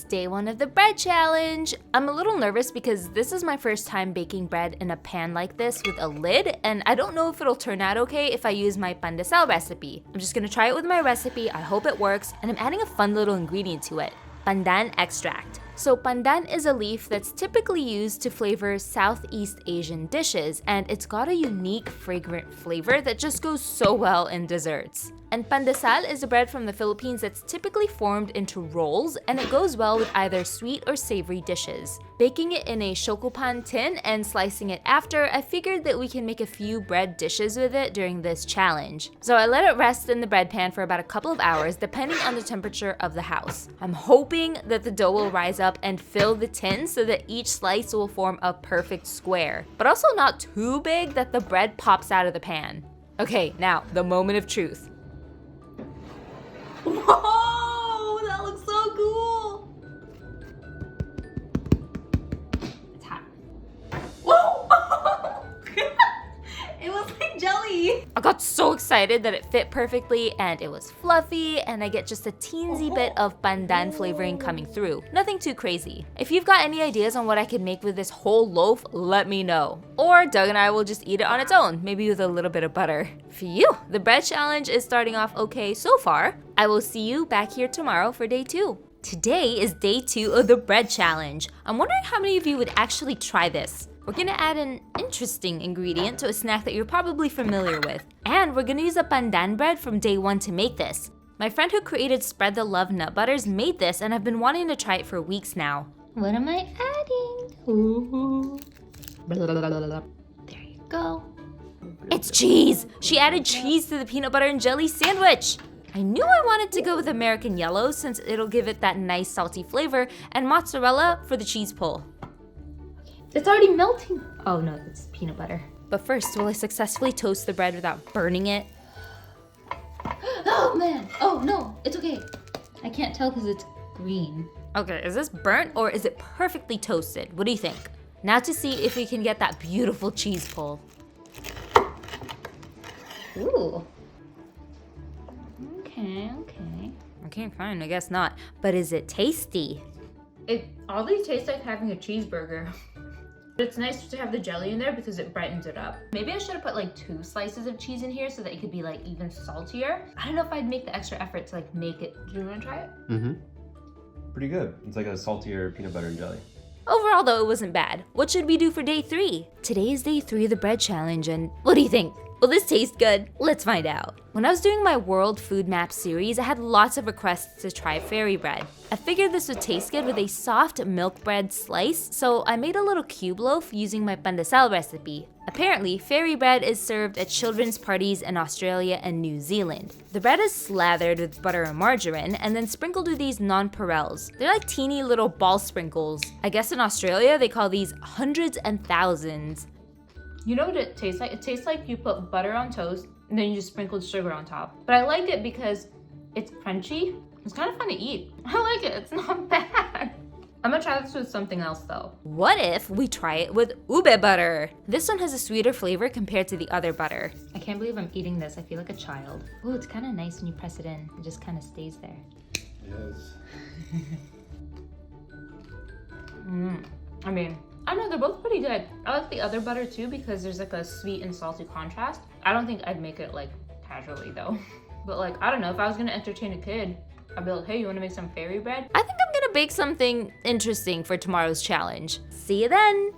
day 1 of the bread challenge. I'm a little nervous because this is my first time baking bread in a pan like this with a lid, and I don't know if it'll turn out okay if I use my Pandesaldo recipe. I'm just gonna try it with my recipe, I hope it works, and I'm adding a fun little ingredient to it, pandan extract. So pandan is a leaf that's typically used to flavor Southeast Asian dishes, and it's got a unique fragrant flavor that just goes so well in desserts. And pandesal is a bread from the Philippines that's typically formed into rolls, and it goes well with either sweet or savory dishes. Baking it in a shokupan tin and slicing it after, I figured that we can make a few bread dishes with it during this challenge. So I let it rest in the bread pan for about a couple of hours, depending on the temperature of the house. I'm hoping that the dough will rise up and fill the tin so that each slice will form a perfect square, but also not too big that the bread pops out of the pan. Okay, now, the moment of truth. Whoa, that looks so cool! It's hot. Whoa! It was like jelly! I got so excited that it fit perfectly, and it was fluffy, and I get just a teensy bit of pandan flavoring coming through. Nothing too crazy. If you've got any ideas on what I could make with this whole loaf, let me know. Or Doug and I will just eat it on its own, maybe with a little bit of butter. Phew! The bread challenge is starting off okay so far. I will see you back here tomorrow for day 2. Today is day 2 of the bread challenge. I'm wondering how many of you would actually try this. We're gonna add an interesting ingredient to a snack that you're probably familiar with. And we're gonna use a pandan bread from day 1 to make this. My friend who created Spread the Love Nut Butters made this, and I've been wanting to try it for weeks now. What am I adding? Ooh. There you go. It's cheese! She added cheese to the peanut butter and jelly sandwich! I knew I wanted to go with American yellow since it'll give it that nice salty flavor, and mozzarella for the cheese pull. It's already melting! Oh no, it's peanut butter. But first, will I successfully toast the bread without burning it? Oh man! Oh no, it's okay. I can't tell because it's green. Okay, is this burnt or is it perfectly toasted? What do you think? Now to see if we can get that beautiful cheese pull. Ooh. Okay, fine, I guess not. But is it tasty? It oddly tastes like having a cheeseburger. But it's nice to have the jelly in there because it brightens it up. Maybe I should have put like 2 slices of cheese in here so that it could be like even saltier. I don't know if I'd make the extra effort to like make it. Do you want to try it? Mm-hmm. Pretty good. It's like a saltier peanut butter and jelly. Overall though, it wasn't bad. What should we do for day 3? Today is day 3 of the bread challenge, and what do you think? Will this taste good? Let's find out. When I was doing my World Food Map series, I had lots of requests to try fairy bread. I figured this would taste good with a soft milk bread slice, so I made a little cube loaf using my pandesal recipe. Apparently, fairy bread is served at children's parties in Australia and New Zealand. The bread is slathered with butter and margarine and then sprinkled with these nonpareils. They're like teeny little ball sprinkles. I guess in Australia they call these hundreds and thousands. You know what it tastes like? It tastes like you put butter on toast and then you just sprinkled sugar on top. But I like it because it's crunchy. It's kind of fun to eat. I like it, it's not bad. I'm gonna try this with something else though. What if we try it with Ube Butter? This one has a sweeter flavor compared to the other butter. I can't believe I'm eating this. I feel like a child. Ooh, it's kind of nice when you press it in. It just kind of stays there. Yes. I mean, I don't know, they're both pretty good. I like the other butter too because there's like a sweet and salty contrast. I don't think I'd make it like casually though. But like, I don't know, if I was gonna entertain a kid, I'd be like, hey, you wanna make some fairy bread? I think I'm gonna bake something interesting for tomorrow's challenge. See you then!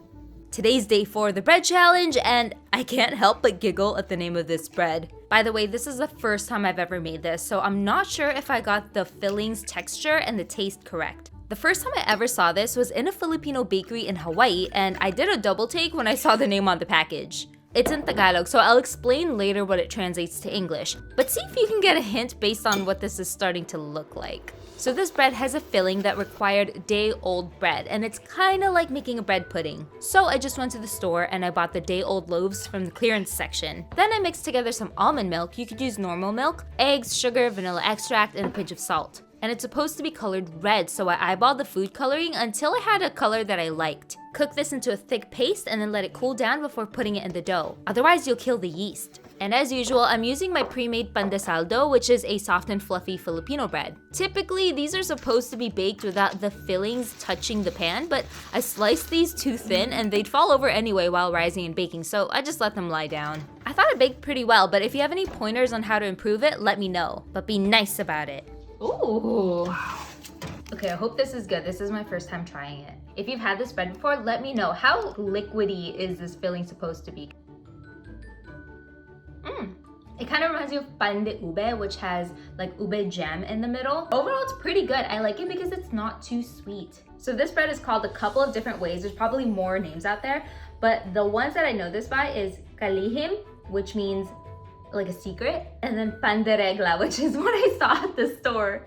Today's day 4 of the bread challenge, and I can't help but giggle at the name of this bread. By the way, this is the first time I've ever made this, so I'm not sure if I got the fillings, texture, and the taste correct. The first time I ever saw this was in a Filipino bakery in Hawaii, and I did a double take when I saw the name on the package. It's in Tagalog, so I'll explain later what it translates to English, but see if you can get a hint based on what this is starting to look like. So this bread has a filling that required day-old bread, and it's kinda like making a bread pudding. So I just went to the store and I bought the day-old loaves from the clearance section. Then I mixed together some almond milk, you could use normal milk, eggs, sugar, vanilla extract, and a pinch of salt. And it's supposed to be colored red, so I eyeballed the food coloring until I had a color that I liked. Cook this into a thick paste and then let it cool down before putting it in the dough. Otherwise, you'll kill the yeast. And as usual, I'm using my pre-made Pandesaldo, which is a soft and fluffy Filipino bread. Typically, these are supposed to be baked without the fillings touching the pan, but I sliced these too thin and they'd fall over anyway while rising and baking, so I just let them lie down. I thought it baked pretty well, but if you have any pointers on how to improve it, let me know. But be nice about it. Ooh. Okay, I hope this is good. This is my first time trying it. If you've had this bread before, let me know. How liquidy is this filling supposed to be? It kind of reminds me of pan de ube, which has like ube jam in the middle. Overall, it's pretty good. I like it because it's not too sweet. So this bread is called a couple of different ways. There's probably more names out there, but the ones that I know this by is kalihim, which means like a secret, and then pan de regla, which is what I saw at the store.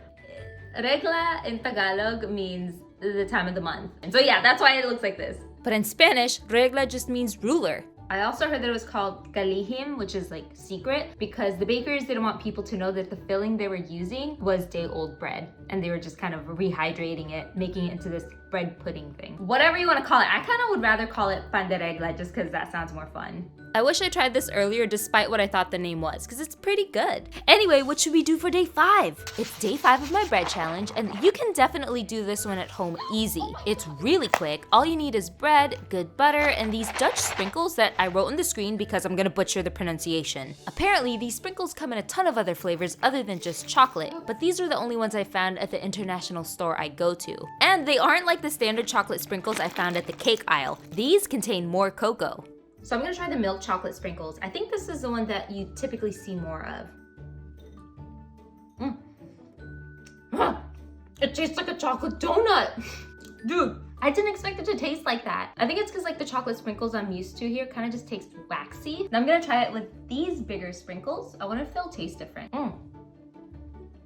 Regla in Tagalog means the time of the month. And so yeah, that's why it looks like this. But in Spanish, regla just means ruler. I also heard that it was called kalihim, which is like secret, because the bakers didn't want people to know that the filling they were using was day-old bread, and they were just kind of rehydrating it, making it into this bread pudding thing. Whatever you want to call it, I kind of would rather call it pan de regla just because that sounds more fun. I wish I tried this earlier despite what I thought the name was, because it's pretty good. Anyway, what should we do for day 5? It's day 5 of my bread challenge, and you can definitely do this one at home easy. It's really quick. All you need is bread, good butter, and these Dutch sprinkles that I wrote on the screen because I'm gonna butcher the pronunciation. Apparently, these sprinkles come in a ton of other flavors other than just chocolate, but these are the only ones I found at the international store I go to. And they aren't like the standard chocolate sprinkles I found at the cake aisle. These contain more cocoa. So I'm gonna try the milk chocolate sprinkles. I think this is the one that you typically see more of. It tastes like a chocolate donut. Dude, I didn't expect it to taste like that. I think it's because like the chocolate sprinkles I'm used to here kind of just taste waxy. Now I'm gonna try it with these bigger sprinkles. I wonder if they'll taste different.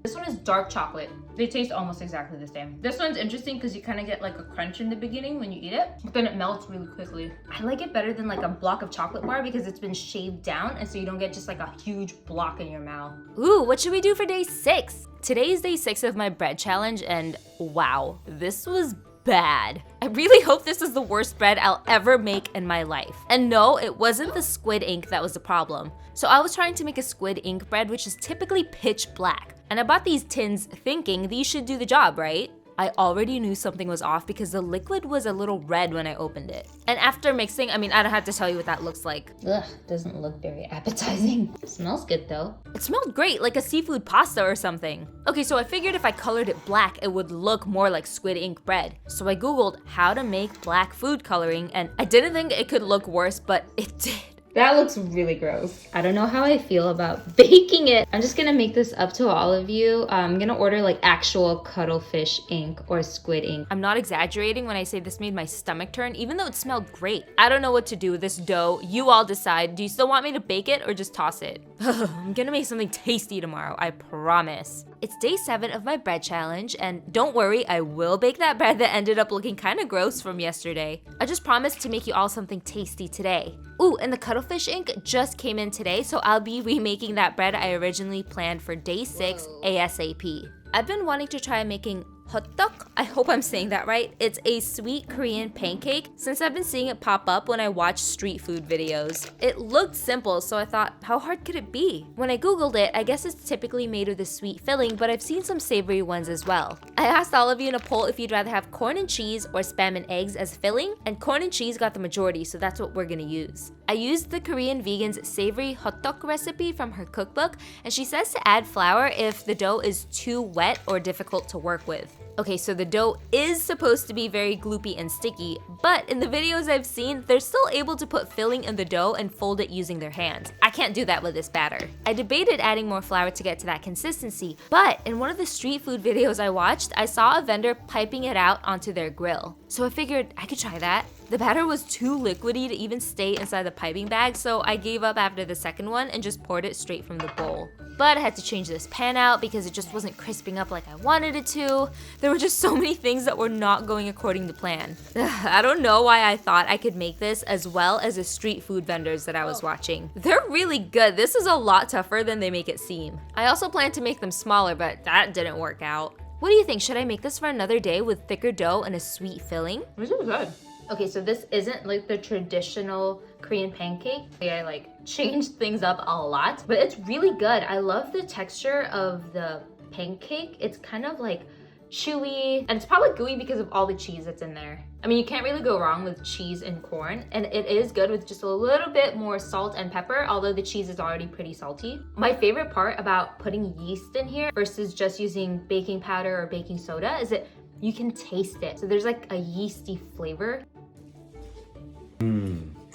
This one is dark chocolate. They taste almost exactly the same. This one's interesting because you kind of get like a crunch in the beginning when you eat it, but then it melts really quickly. I like it better than like a block of chocolate bar because it's been shaved down and so you don't get just like a huge block in your mouth. Ooh, what should we do for day 6? Today is day 6 of my bread challenge and wow, this was bad. I really hope this is the worst bread I'll ever make in my life. And no, it wasn't the squid ink that was the problem. So I was trying to make a squid ink bread, which is typically pitch black. And I bought these tins thinking these should do the job, right? I already knew something was off because the liquid was a little red when I opened it. And after mixing, I mean, I don't have to tell you what that looks like. Ugh, doesn't look very appetizing. It smells good though. It smelled great, like a seafood pasta or something. Okay, so I figured if I colored it black, it would look more like squid ink bread. So I Googled how to make black food coloring, and I didn't think it could look worse, but it did. That looks really gross. I don't know how I feel about baking it. I'm just gonna make this up to all of you. I'm gonna order like actual cuttlefish ink or squid ink. I'm not exaggerating when I say this made my stomach turn, even though it smelled great. I don't know what to do with this dough. You all decide. Do you still want me to bake it or just toss it? I'm gonna make something tasty tomorrow, I promise. It's day 7 of my bread challenge, and don't worry, I will bake that bread that ended up looking kind of gross from yesterday. I just promised to make you all something tasty today. Ooh, and the cuttlefish ink just came in today, so I'll be remaking that bread I originally planned for day 6 ASAP. I've been wanting to try making hotteok. I hope I'm saying that right. It's a sweet Korean pancake since I've been seeing it pop up when I watch street food videos. It looked simple, so I thought, how hard could it be? When I googled it, I guess it's typically made with a sweet filling, but I've seen some savory ones as well. I asked all of you in a poll if you'd rather have corn and cheese or spam and eggs as filling, and corn and cheese got the majority, so that's what we're gonna use. I used the Korean vegan's savory hotteok recipe from her cookbook, and she says to add flour if the dough is too wet or difficult to work with. Okay, so the dough is supposed to be very gloopy and sticky, but in the videos I've seen, they're still able to put filling in the dough and fold it using their hands. I can't do that with this batter. I debated adding more flour to get to that consistency, but in one of the street food videos I watched, I saw a vendor piping it out onto their grill. So I figured I could try that. The batter was too liquidy to even stay inside the piping bag, so I gave up after the second one and just poured it straight from the bowl. But I had to change this pan out because it just wasn't crisping up like I wanted it to. There were just so many things that were not going according to plan. I don't know why I thought I could make this as well as the street food vendors that I was watching. They're really good. This is a lot tougher than they make it seem. I also planned to make them smaller, but that didn't work out. What do you think? Should I make this for another day with thicker dough and a sweet filling? This is good. Okay, so this isn't like the traditional Korean pancake. I like changed things up a lot, but it's really good. I love the texture of the pancake. It's kind of like chewy, and it's probably gooey because of all the cheese that's in there. I mean, you can't really go wrong with cheese and corn, and it is good with just a little bit more salt and pepper, although the cheese is already pretty salty. My favorite part about putting yeast in here versus just using baking powder or baking soda is that you can taste it. So there's like a yeasty flavor.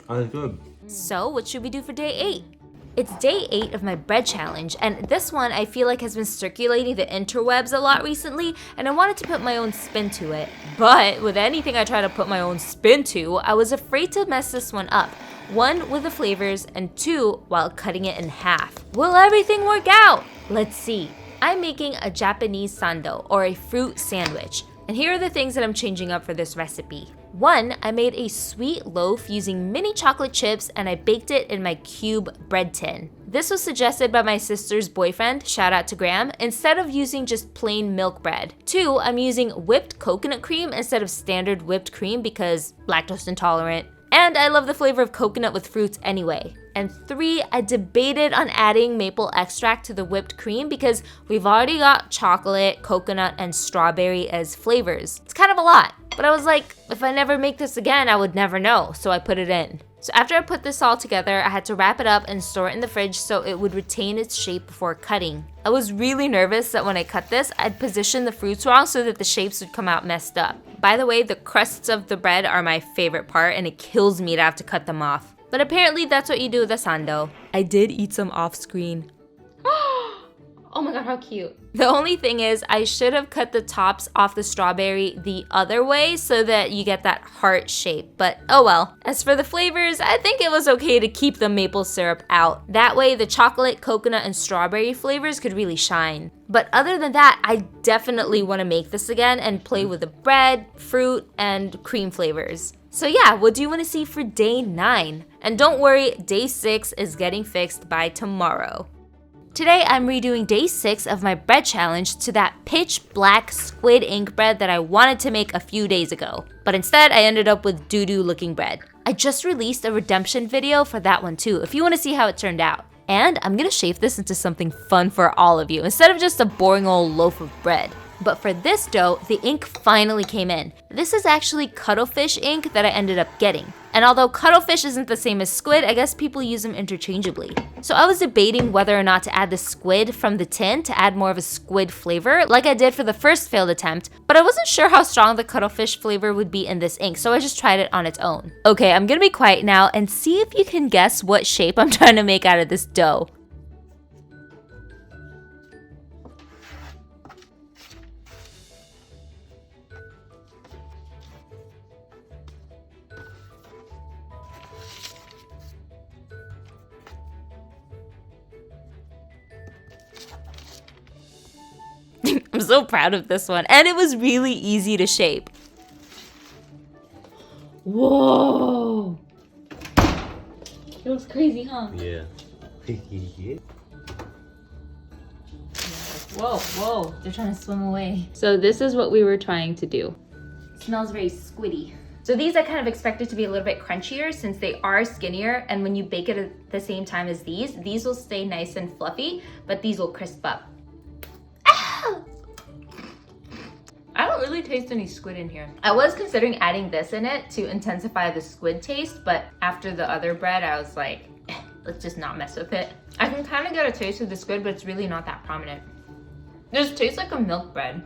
That's good. So what should we do for day 8? It's day 8 of my bread challenge, and this one I feel like has been circulating the interwebs a lot recently, and I wanted to put my own spin to it. But with anything I try to put my own spin to, I was afraid to mess this one up. 1, with the flavors, and 2, while cutting it in half. Will everything work out? Let's see. I'm making a Japanese sando, or a fruit sandwich. And here are the things that I'm changing up for this recipe. 1, I made a sweet loaf using mini chocolate chips and I baked it in my cube bread tin. This was suggested by my sister's boyfriend, shout out to Graham, instead of using just plain milk bread. 2, I'm using whipped coconut cream instead of standard whipped cream because lactose intolerant. And I love the flavor of coconut with fruits anyway. And 3, I debated on adding maple extract to the whipped cream because we've already got chocolate, coconut, and strawberry as flavors. It's kind of a lot, but I was like, if I never make this again, I would never know, so I put it in. So after I put this all together, I had to wrap it up and store it in the fridge so it would retain its shape before cutting. I was really nervous that when I cut this, I'd position the fruits wrong so that the shapes would come out messed up. By the way, the crusts of the bread are my favorite part and it kills me to have to cut them off. But apparently that's what you do with a sando. I did eat some off screen. Oh my god, how cute. The only thing is I should have cut the tops off the strawberry the other way so that you get that heart shape, but oh well. As for the flavors, I think it was okay to keep the maple syrup out. That way the chocolate, coconut, and strawberry flavors could really shine. But other than that, I definitely want to make this again and play with the bread, fruit, and cream flavors. So yeah, what do you want to see for day 9? And don't worry, day 6 is getting fixed by tomorrow. Today, I'm redoing day 6 of my bread challenge to that pitch black squid ink bread that I wanted to make a few days ago. But instead, I ended up with doo-doo looking bread. I just released a redemption video for that one too, if you want to see how it turned out. And I'm gonna shape this into something fun for all of you, instead of just a boring old loaf of bread. But for this dough, the ink finally came in. This is actually cuttlefish ink that I ended up getting. And although cuttlefish isn't the same as squid, I guess people use them interchangeably. So I was debating whether or not to add the squid from the tin to add more of a squid flavor, like I did for the first failed attempt, but I wasn't sure how strong the cuttlefish flavor would be in this ink, so I just tried it on its own. Okay, I'm gonna be quiet now and see if you can guess what shape I'm trying to make out of this dough. I'm so proud of this one, and it was really easy to shape. Whoa! It looks crazy, huh? Yeah. Whoa, whoa, they're trying to swim away. So this is what we were trying to do. It smells very squiddy. So these I kind of expected to be a little bit crunchier since they are skinnier, and when you bake it at the same time as these will stay nice and fluffy, but these will crisp up. I don't really taste any squid in here. I was considering adding this in it to intensify the squid taste, but after the other bread, I was like, let's just not mess with it. I can kind of get a taste of the squid, but it's really not that prominent. It just tastes like a milk bread.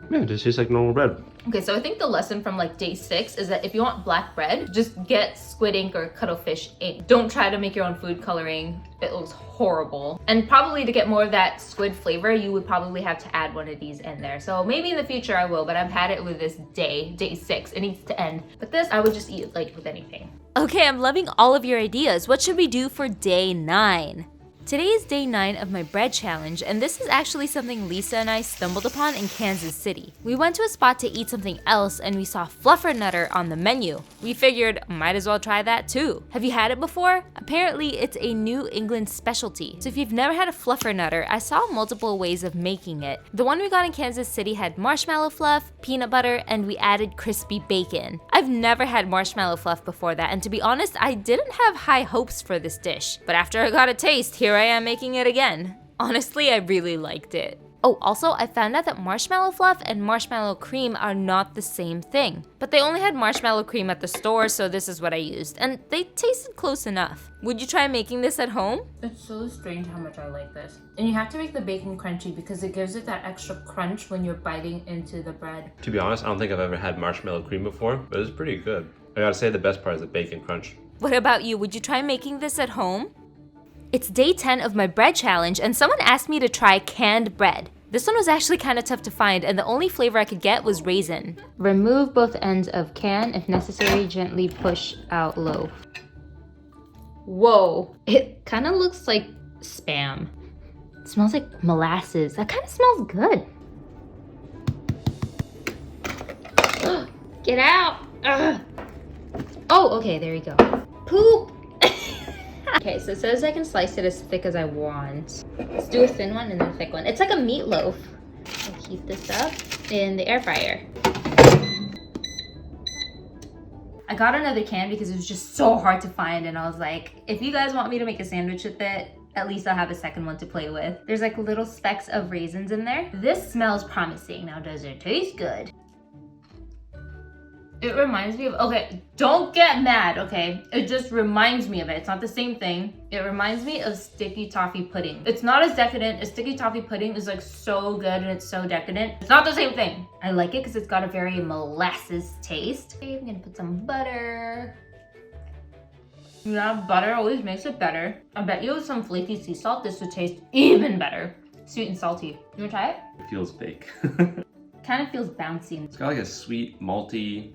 Yeah, it just tastes like normal bread. Okay, so I think the lesson from like day 6 is that if you want black bread, just get squid ink or cuttlefish ink. Don't try to make your own food coloring. It looks horrible. And probably to get more of that squid flavor, you would probably have to add one of these in there. So maybe in the future I will, but I've had it with this day 6. It needs to end. But this, I would just eat like with anything. Okay, I'm loving all of your ideas. What should we do for day 9? Today is day 9 of my bread challenge, and this is actually something Lisa and I stumbled upon in Kansas City. We went to a spot to eat something else and we saw fluffernutter on the menu. We figured, might as well try that too. Have you had it before? Apparently it's a New England specialty. So if you've never had a fluffernutter, I saw multiple ways of making it. The one we got in Kansas City had marshmallow fluff, peanut butter, and we added crispy bacon. I've never had marshmallow fluff before that, and to be honest, I didn't have high hopes for this dish. But after I got a taste, here I am making it again. Honestly, I really liked it. Oh, also, I found out that marshmallow fluff and marshmallow cream are not the same thing. But they only had marshmallow cream at the store, so this is what I used, and they tasted close enough. Would you try making this at home? It's so strange how much I like this. And you have to make the bacon crunchy because it gives it that extra crunch when you're biting into the bread. To be honest, I don't think I've ever had marshmallow cream before, but it's pretty good. I gotta say the best part is the bacon crunch. What about you? Would you try making this at home? It's day 10 of my bread challenge, and someone asked me to try canned bread. This one was actually kind of tough to find, and the only flavor I could get was raisin. Remove both ends of can. If necessary, gently push out loaf. Whoa, it kind of looks like Spam. It smells like molasses. That kind of smells good. Get out. Ugh. Oh, okay, there you go. Poop. Okay, so it says I can slice it as thick as I want. Let's do a thin one and then a thick one. It's like a meatloaf. I'll heat this up in the air fryer. I got another can because it was just so hard to find, and I was like, if you guys want me to make a sandwich with it, at least I'll have a second one to play with. There's like little specks of raisins in there. This smells promising. Now, does it taste good? It reminds me of, okay, don't get mad, okay? It just reminds me of it. It's not the same thing. It reminds me of sticky toffee pudding. It's not as decadent. A sticky toffee pudding is like so good and it's so decadent. It's not the same thing. I like it because it's got a very molasses taste. Okay, I'm gonna put some butter. Yeah, butter always makes it better. I bet you with some flaky sea salt, this would taste even better. Sweet and salty. You wanna try it? It feels fake. Kind of feels bouncy. It's got like a sweet, malty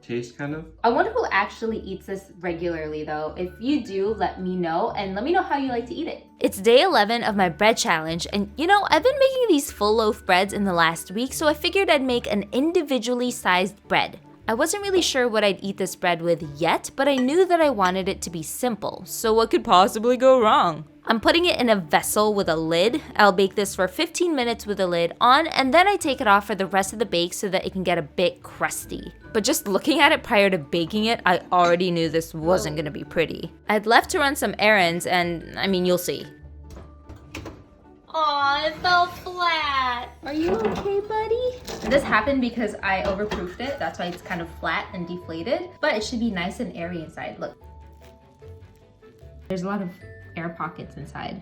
taste, kind of. I wonder who actually eats this regularly though. If you do, let me know, and let me know how you like to eat it. It's day 11 of my bread challenge, and you know, I've been making these full loaf breads in the last week, so I figured I'd make an individually sized bread. I wasn't really sure what I'd eat this bread with yet, but I knew that I wanted it to be simple, so what could possibly go wrong? I'm putting it in a vessel with a lid. I'll bake this for 15 minutes with the lid on, and then I take it off for the rest of the bake so that it can get a bit crusty. But just looking at it prior to baking it, I already knew this wasn't gonna be pretty. I'd left to run some errands, and I mean, you'll see. Aw, it fell flat. Are you okay, buddy? This happened because I overproofed it. That's why it's kind of flat and deflated, but it should be nice and airy inside. Look. There's a lot of air pockets inside.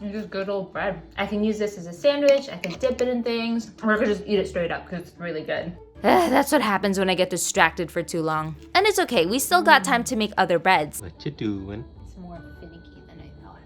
It's just good old bread. I can use this as a sandwich, I can dip it in things, or I could just eat it straight up because it's really good. That's what happens when I get distracted for too long. And it's okay, we still got time to make other breads. What you doing? It's more finicky than I thought.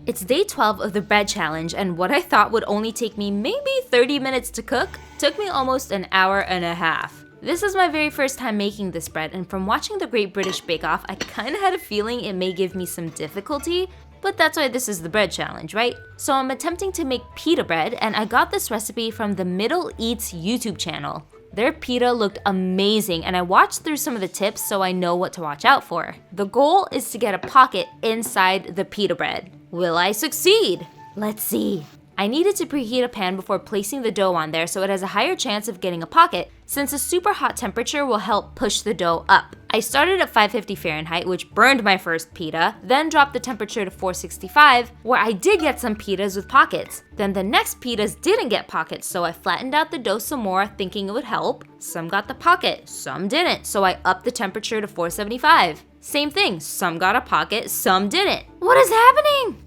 It's day 12 of the bread challenge, and what I thought would only take me maybe 30 minutes to cook took me almost an hour and a half. This is my very first time making this bread, and from watching the Great British Bake Off, I kinda had a feeling it may give me some difficulty, but that's why this is the bread challenge, right? So I'm attempting to make pita bread, and I got this recipe from the Middle Eats YouTube channel. Their pita looked amazing, and I watched through some of the tips so I know what to watch out for. The goal is to get a pocket inside the pita bread. Will I succeed? Let's see. I needed to preheat a pan before placing the dough on there so it has a higher chance of getting a pocket, since a super hot temperature will help push the dough up. I started at 550 Fahrenheit, which burned my first pita, then dropped the temperature to 465, where I did get some pitas with pockets. Then the next pitas didn't get pockets, so I flattened out the dough some more, thinking it would help. Some got the pocket, some didn't, so I upped the temperature to 475. Same thing, some got a pocket, some didn't. What is happening?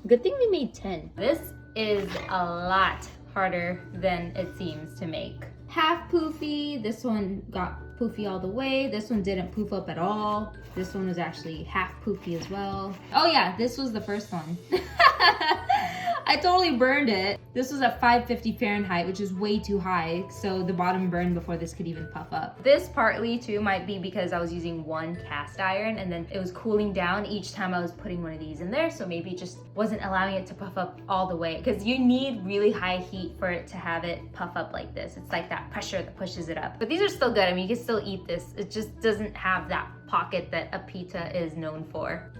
Good thing we made 10. This is a lot harder than it seems to make. Half poofy, this one got poofy all the way, this one didn't poof up at all. This one was actually half poofy as well. Oh yeah, this was the first one. I totally burned it. This was at 550 Fahrenheit, which is way too high, so the bottom burned before this could even puff up. This partly too might be because I was using one cast iron and then it was cooling down each time I was putting one of these in there, so maybe it just wasn't allowing it to puff up all the way, because you need really high heat for it to have it puff up like this. It's like that pressure that pushes it up. But these are still good. I mean, you can still eat this. It just doesn't have that pocket that a pita is known for.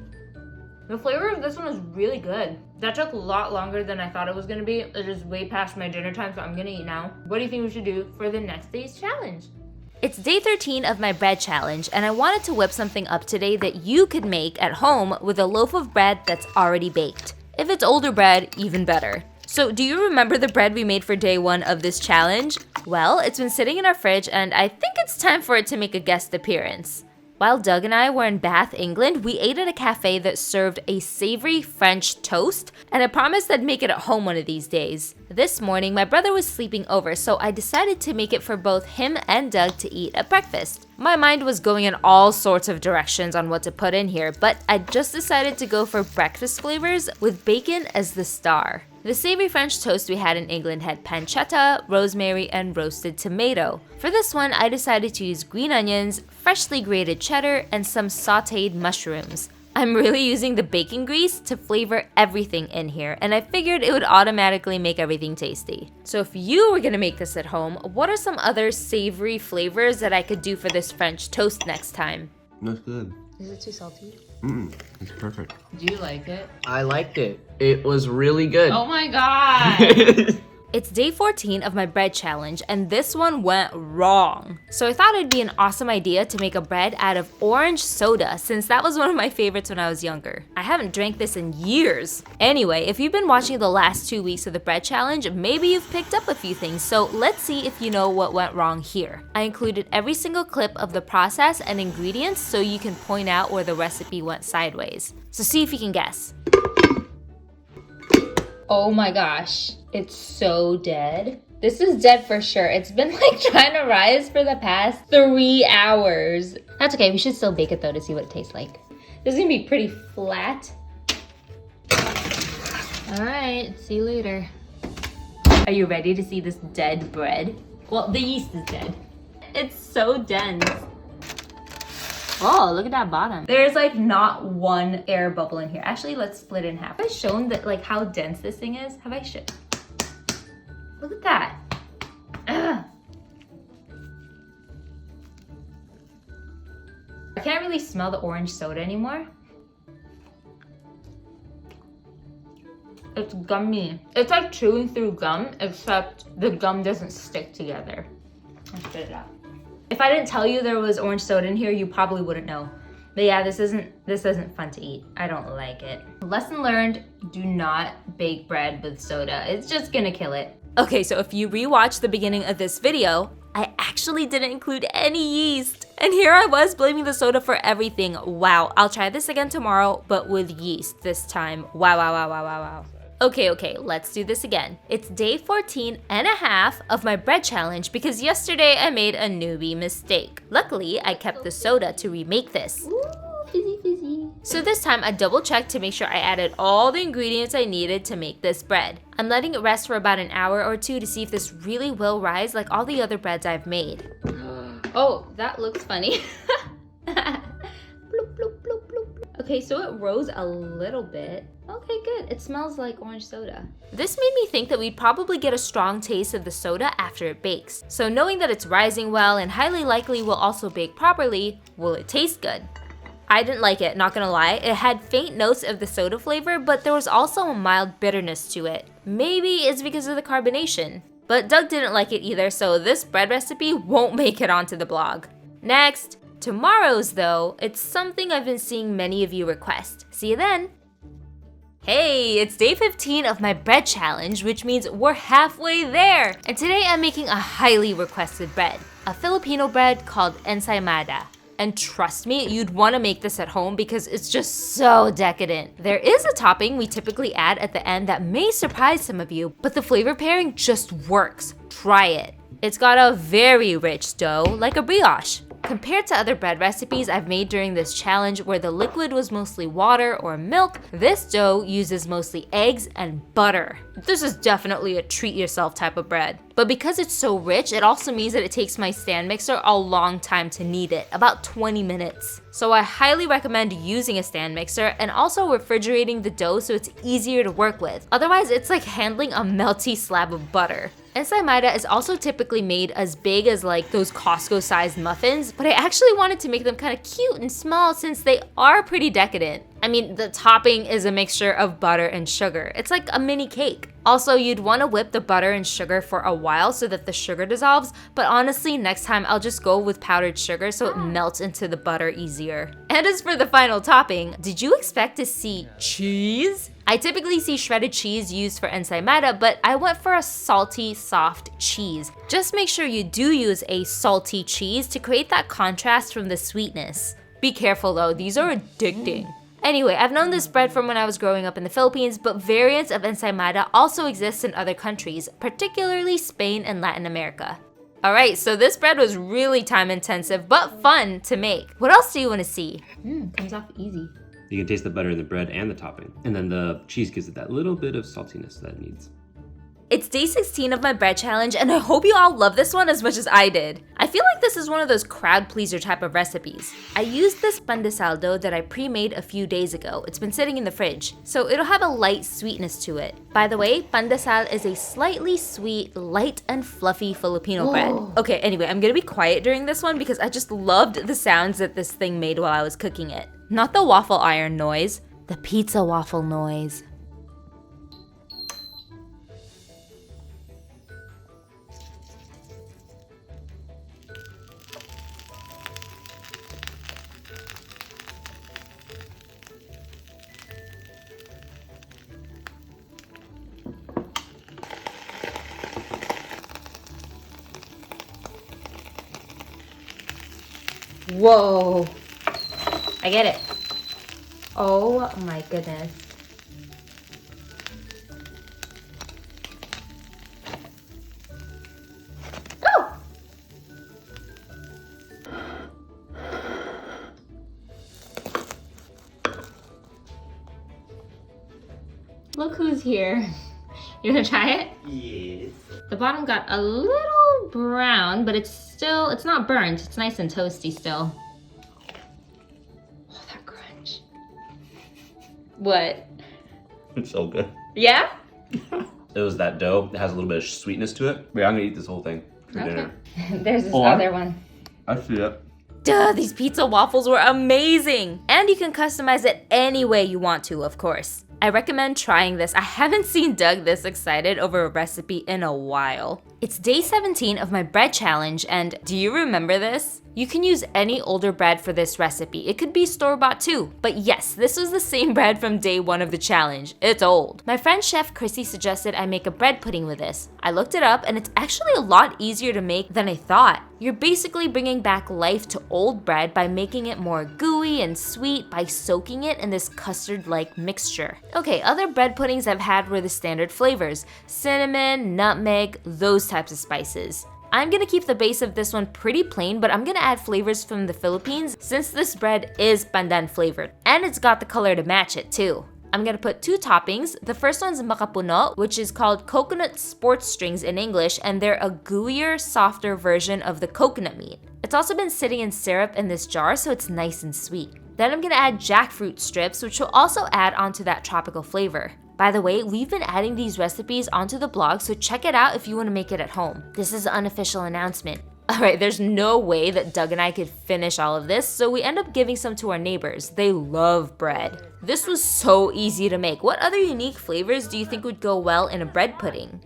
The flavor of this one is really good. That took a lot longer than I thought it was gonna be. It is way past my dinner time, so I'm gonna eat now. What do you think we should do for the next day's challenge? It's day 13 of my bread challenge, and I wanted to whip something up today that you could make at home with a loaf of bread that's already baked. If it's older bread, even better. So do you remember the bread we made for day 1 of this challenge? Well, it's been sitting in our fridge, and I think it's time for it to make a guest appearance. While Doug and I were in Bath, England, we ate at a cafe that served a savory French toast, and I promised I'd make it at home one of these days. This morning, my brother was sleeping over, so I decided to make it for both him and Doug to eat at breakfast. My mind was going in all sorts of directions on what to put in here, but I just decided to go for breakfast flavors with bacon as the star. The savory French toast we had in England had pancetta, rosemary, and roasted tomato. For this one, I decided to use green onions, freshly grated cheddar, and some sauteed mushrooms. I'm really using the bacon grease to flavor everything in here, and I figured it would automatically make everything tasty. So if you were gonna make this at home, what are some other savory flavors that I could do for this French toast next time? That's good. Is it too salty? It's perfect. Do you like it? I liked it. It was really good. Oh my god! It's day 14 of my bread challenge, and this one went wrong. So I thought it'd be an awesome idea to make a bread out of orange soda, since that was one of my favorites when I was younger. I haven't drank this in years. Anyway, if you've been watching the last 2 weeks of the bread challenge, maybe you've picked up a few things, so let's see if you know what went wrong here. I included every single clip of the process and ingredients so you can point out where the recipe went sideways. So see if you can guess. Oh my gosh, it's so dead. This is dead for sure. It's been like trying to rise for the past 3 hours. That's okay, we should still bake it though to see what it tastes like. This is gonna be pretty flat. All right, see you later. Are you ready to see this dead bread? Well, the yeast is dead. It's so dense. Oh, look at that bottom. There's like not one air bubble in here. Actually, let's split it in half. Have I shown that like how dense this thing is? Have I shown? Look at that. Ugh. I can't really smell the orange soda anymore. It's gummy. It's like chewing through gum, except the gum doesn't stick together. Let's spit it out. If I didn't tell you there was orange soda in here, you probably wouldn't know. But yeah, this isn't fun to eat. I don't like it. Lesson learned, do not bake bread with soda. It's just gonna kill it. Okay, so if you rewatch the beginning of this video, I actually didn't include any yeast. And here I was blaming the soda for everything. Wow, I'll try this again tomorrow, but with yeast this time. Wow. Okay, let's do this again. It's day 14 and a half of my bread challenge because yesterday I made a newbie mistake. Luckily, I kept the soda to remake this. Ooh, fizzy. So this time I double checked to make sure I added all the ingredients I needed to make this bread. I'm letting it rest for about an hour or two to see if this really will rise like all the other breads I've made. Oh, that looks funny. Bloop, bloop, bloop, bloop. Okay, so it rose a little bit. Okay, good. It smells like orange soda. This made me think that we'd probably get a strong taste of the soda after it bakes. So knowing that it's rising well and highly likely will also bake properly, will it taste good? I didn't like it, not gonna lie. It had faint notes of the soda flavor, but there was also a mild bitterness to it. Maybe it's because of the carbonation. But Doug didn't like it either, so this bread recipe won't make it onto the blog. Next! Tomorrow's though, it's something I've been seeing many of you request. See you then! Hey, it's day 15 of my bread challenge, which means we're halfway there! And today I'm making a highly requested bread, a Filipino bread called ensaymada. And trust me, you'd want to make this at home because it's just so decadent. There is a topping we typically add at the end that may surprise some of you, but the flavor pairing just works. Try it. It's got a very rich dough, like a brioche. Compared to other bread recipes I've made during this challenge where the liquid was mostly water or milk, this dough uses mostly eggs and butter. This is definitely a treat yourself type of bread. But because it's so rich, it also means that it takes my stand mixer a long time to knead it, about 20 minutes. So I highly recommend using a stand mixer and also refrigerating the dough so it's easier to work with. Otherwise, it's like handling a melty slab of butter. Ensaymada is also typically made as big as like those Costco-sized muffins, but I actually wanted to make them kind of cute and small since they are pretty decadent. I mean, the topping is a mixture of butter and sugar. It's like a mini cake. Also, you'd want to whip the butter and sugar for a while so that the sugar dissolves, but honestly, next time I'll just go with powdered sugar so it melts into the butter easier. And as for the final topping, did you expect to see cheese? I typically see shredded cheese used for ensaymada, but I went for a salty, soft cheese. Just make sure you do use a salty cheese to create that contrast from the sweetness. Be careful though, these are addicting. Anyway, I've known this bread from when I was growing up in the Philippines, but variants of ensaymada also exist in other countries, particularly Spain and Latin America. Alright, so this bread was really time intensive, but fun to make. What else do you want to see? Comes off easy. You can taste the butter in the bread and the topping. And then the cheese gives it that little bit of saltiness that it needs. It's day 16 of my bread challenge, and I hope you all love this one as much as I did. I feel like this is one of those crowd pleaser type of recipes. I used this Pandesaldo that I pre-made a few days ago. It's been sitting in the fridge, so it'll have a light sweetness to it. By the way, Pandesal is a slightly sweet, light and fluffy Filipino bread. Okay, anyway, I'm gonna be quiet during this one because I just loved the sounds that this thing made while I was cooking it. Not the waffle iron noise, the pizza waffle noise. Whoa. I get it. Oh my goodness. Oh! Look who's here. You wanna try it? Yes. The bottom got a little brown, but it's not burnt. It's nice and toasty still. Oh, that crunch. What? It's so good. Yeah? It was that dough that has a little bit of sweetness to it. Wait, I'm gonna eat this whole thing for dinner. There's this Or- other one. I see it. Duh, these pizza waffles were amazing! And you can customize it any way you want to, of course. I recommend trying this. I haven't seen Doug this excited over a recipe in a while. It's day 17 of my bread challenge, and do you remember this? You can use any older bread for this recipe. It could be store-bought too. But yes, this was the same bread from day 1 of the challenge. It's old. My friend Chef Chrissy suggested I make a bread pudding with this. I looked it up and it's actually a lot easier to make than I thought. You're basically bringing back life to old bread by making it more gooey and sweet by soaking it in this custard-like mixture. Okay, other bread puddings I've had were the standard flavors: cinnamon, nutmeg, those types of spices. I'm gonna keep the base of this one pretty plain, but I'm gonna add flavors from the Philippines since this bread is pandan flavored. And it's got the color to match it too. I'm gonna put 2 toppings. The first one's makapuno, which is called coconut sports strings in English, and they're a gooier, softer version of the coconut meat. It's also been sitting in syrup in this jar, so it's nice and sweet. Then I'm gonna add jackfruit strips, which will also add onto that tropical flavor. By the way, we've been adding these recipes onto the blog, so check it out if you want to make it at home. This is an unofficial announcement. Alright, there's no way that Doug and I could finish all of this, so we end up giving some to our neighbors. They love bread. This was so easy to make. What other unique flavors do you think would go well in a bread pudding?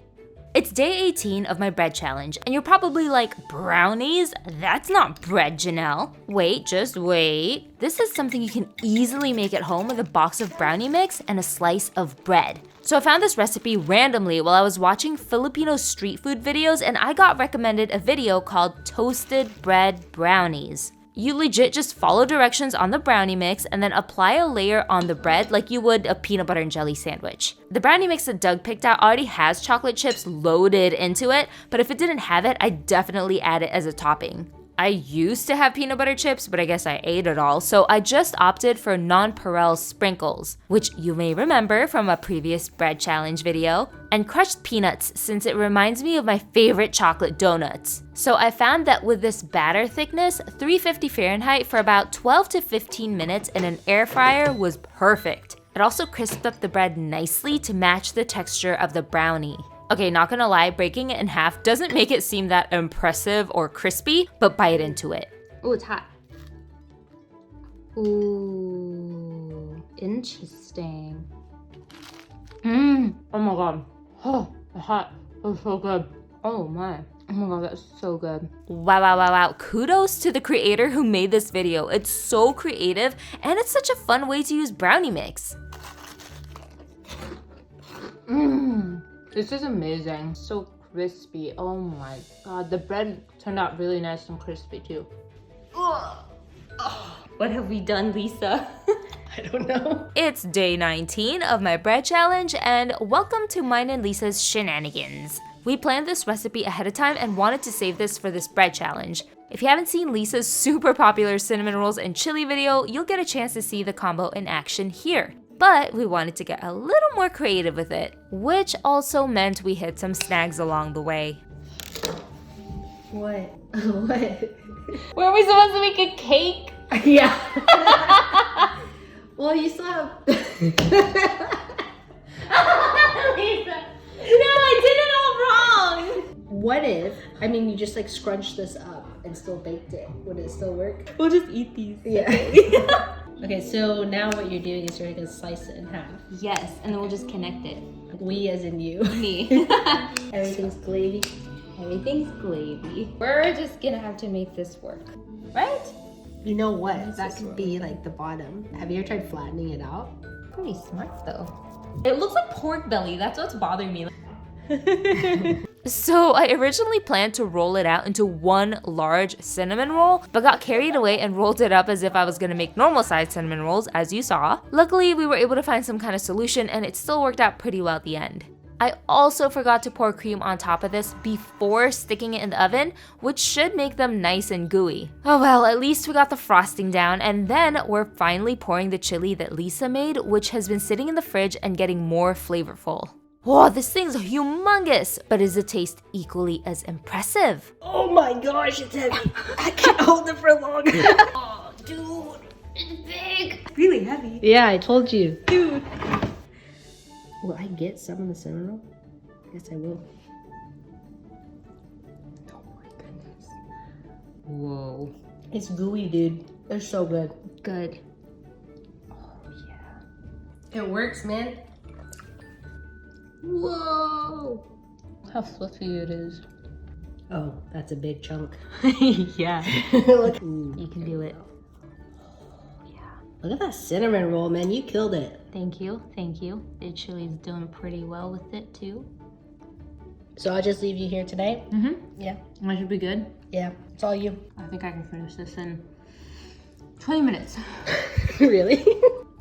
It's day 18 of my bread challenge, and you're probably like, brownies? That's not bread, Janelle. Wait, just wait. This is something you can easily make at home with a box of brownie mix and a slice of bread. So I found this recipe randomly while I was watching Filipino street food videos, and I got recommended a video called Toasted Bread Brownies. You legit just follow directions on the brownie mix and then apply a layer on the bread like you would a peanut butter and jelly sandwich. The brownie mix that Doug picked out already has chocolate chips loaded into it, but if it didn't have it, I'd definitely add it as a topping. I used to have peanut butter chips, but I guess I ate it all, so I just opted for nonpareil sprinkles, which you may remember from a previous bread challenge video, and crushed peanuts since it reminds me of my favorite chocolate donuts. So I found that with this batter thickness, 350 Fahrenheit for about 12 to 15 minutes in an air fryer was perfect. It also crisped up the bread nicely to match the texture of the brownie. Okay, not gonna lie, breaking it in half doesn't make it seem that impressive or crispy, but bite into it. Oh, it's hot. Ooh, interesting. Oh my god. Oh, it's hot. That's so good. Oh my. Oh my god, that's so good. Wow, wow, wow, wow. Kudos to the creator who made this video. It's so creative, and it's such a fun way to use brownie mix. This is amazing. So crispy. Oh my god. The bread turned out really nice and crispy too. What have we done, Lisa? I don't know. It's day 19 of my bread challenge, and welcome to mine and Lisa's shenanigans. We planned this recipe ahead of time and wanted to save this for this bread challenge. If you haven't seen Lisa's super popular cinnamon rolls and chili video, you'll get a chance to see the combo in action here. But we wanted to get a little more creative with it, which also meant we hit some snags along the way. What? What? Were we supposed to make a cake? Yeah. Well, you still have. Lisa. No, I did it all wrong. What if? I mean, you just like scrunched this up and still baked it. Would it still work? We'll just eat these. Yeah. Okay, so now what you're doing is you're gonna slice it in half. Yes, and then we'll just connect it. We as in you. Me. Everything's gravy. Everything's gravy. We're just gonna have to make this work, right? You know what? That could be like the bottom. Have you ever tried flattening it out? Pretty smart though. It looks like pork belly. That's what's bothering me. So I originally planned to roll it out into one large cinnamon roll, but got carried away and rolled it up as if I was gonna make normal sized cinnamon rolls, as you saw. Luckily, we were able to find some kind of solution and it still worked out pretty well at the end. I also forgot to pour cream on top of this before sticking it in the oven, which should make them nice and gooey. Oh well, at least we got the frosting down, and then we're finally pouring the chili that Lisa made, which has been sitting in the fridge and getting more flavorful. Whoa, this thing's humongous, but is the taste equally as impressive? Oh my gosh, it's heavy. I can't hold it for long. Oh, dude, it's big. Really heavy. Yeah, I told you. Dude. Will I get some of the cinnamon roll? Yes, I will. Oh my goodness. Whoa. It's gooey, dude. They're so good. Good. Oh, yeah. It works, man. Whoa. How fluffy it is. Oh, that's a big chunk. Yeah. Look. You can do it. Look at that cinnamon roll, man. You killed it. Thank you, thank you. The chili's doing pretty well with it too. So I'll just leave you here today? Mm-hmm. Yeah. That should be good. Yeah. It's all you. I think I can finish this in 20 minutes. Really?